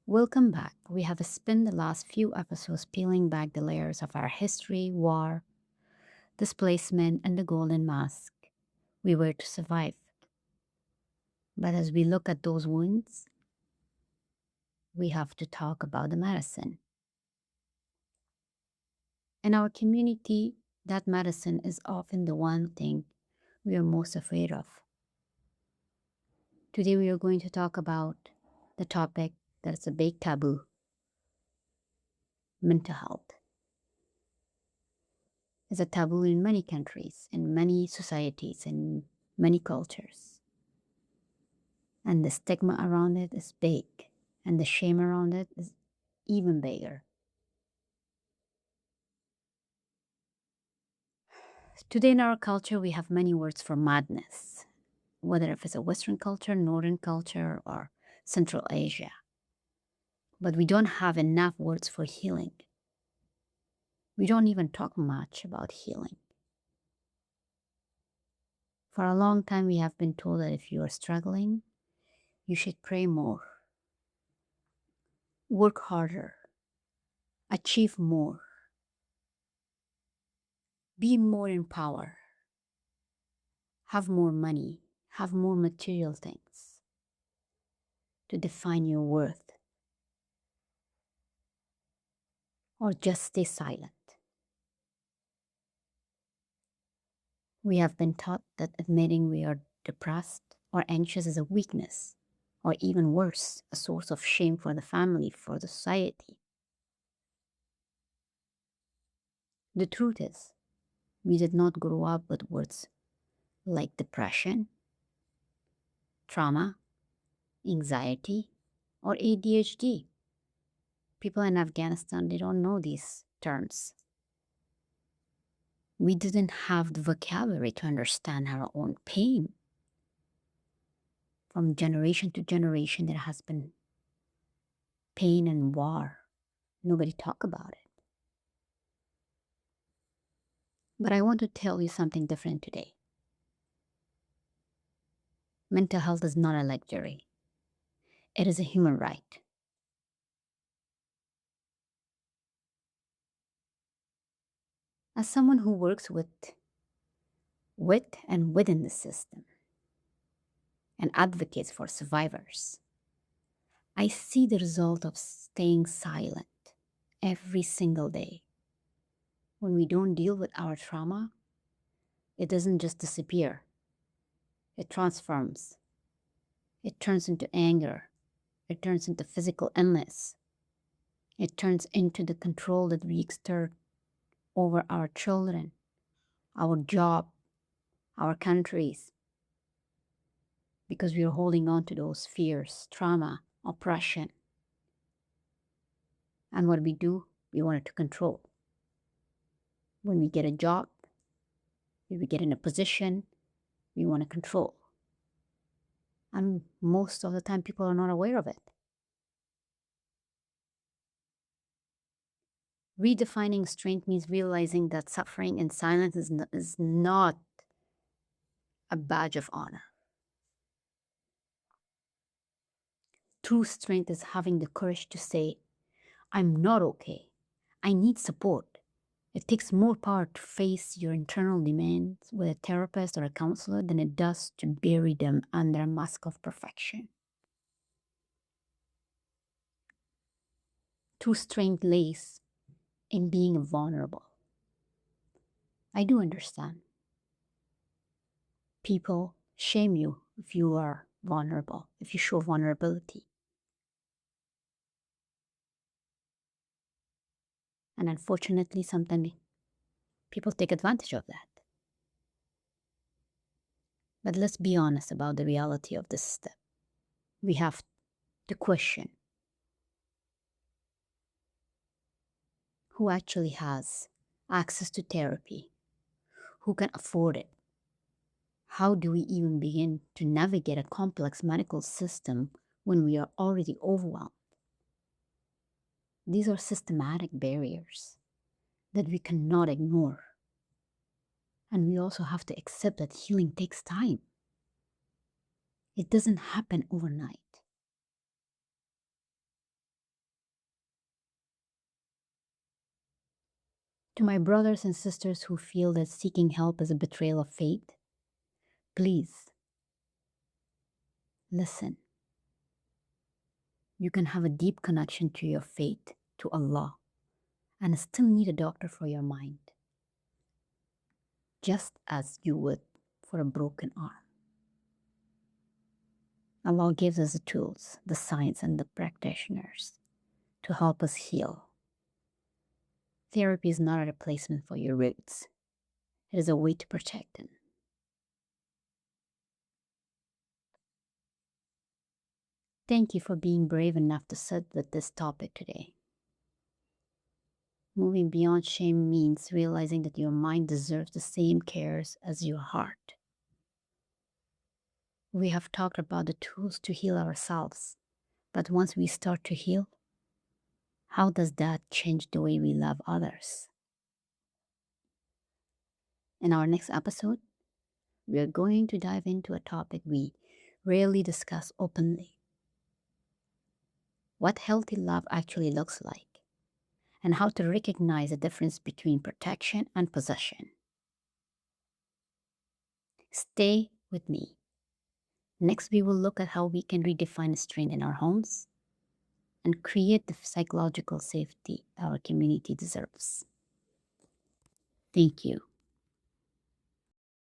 Welcome back. We have spent the last few episodes peeling back the layers of our history, war, displacement, and the golden mask we were to survive. But as we look at those wounds, we have to talk about the medicine. In our community, that medicine is often the one thing we are most afraid of. Today, we are going to talk about the topic that is a big taboo: mental health. It's a taboo in many countries, in many societies, in many cultures. And the stigma around it is big, and the shame around it is even bigger. Today in our culture, we have many words for madness, whether if it's a Western culture, Northern culture, or Central Asia. But we don't have enough words for healing. We don't even talk much about healing. For a long time, we have been told that if you are struggling, you should pray more, work harder, achieve more, be more in power, have more money, have more material things to define your worth, or just stay silent. We have been taught that admitting we are depressed or anxious is a weakness, or even worse, a source of shame for the family, for the society. The truth is, we did not grow up with words like depression, trauma, anxiety, or ADHD. People in Afghanistan, they don't know these terms. We didn't have the vocabulary to understand our own pain. From generation to generation, there has been pain and war. Nobody talk about it. But I want to tell you something different today. Mental health is not a luxury. It is a human right. As someone who works with and within the system and advocates for survivors, I see the result of staying silent every single day. When we don't deal with our trauma, it doesn't just disappear. It transforms. It turns into anger. It turns into physical illness. It turns into the control that we exert over our children, our job, our countries, because we are holding on to those fears, trauma, oppression. And what we do, we want it to control. When we get a job, when we get in a position, we want to control. And most of the time, people are not aware of it. Redefining strength means realizing that suffering in silence is not a badge of honor. True strength is having the courage to say, I'm not okay. I need support. It takes more power to face your internal demands with a therapist or a counselor than it does to bury them under a mask of perfection. True strength lays in being vulnerable. I do understand. People shame you if you are vulnerable, if you show vulnerability. And unfortunately, sometimes people take advantage of that. But let's be honest about the reality of this step. We have to question who actually has access to therapy, who can afford it. How do we even begin to navigate a complex medical system when we are already overwhelmed? These are systematic barriers that we cannot ignore. And we also have to accept that healing takes time. It doesn't happen overnight. To my brothers and sisters who feel that seeking help is a betrayal of faith, please listen. You can have a deep connection to your faith, to Allah, and still need a doctor for your mind, just as you would for a broken arm. Allah gives us the tools, the science, and the practitioners to help us heal. Therapy is not a replacement for your roots. It is a way to protect them. Thank you for being brave enough to sit with this topic today. Moving beyond shame means realizing that your mind deserves the same cares as your heart. We have talked about the tools to heal ourselves, but once we start to heal, how does that change the way we love others? In our next episode, we are going to dive into a topic we rarely discuss openly: what healthy love actually looks like, and how to recognize the difference between protection and possession. Stay with me. Next, we will look at how we can redefine strength in our homes and create the psychological safety our community deserves. Thank you.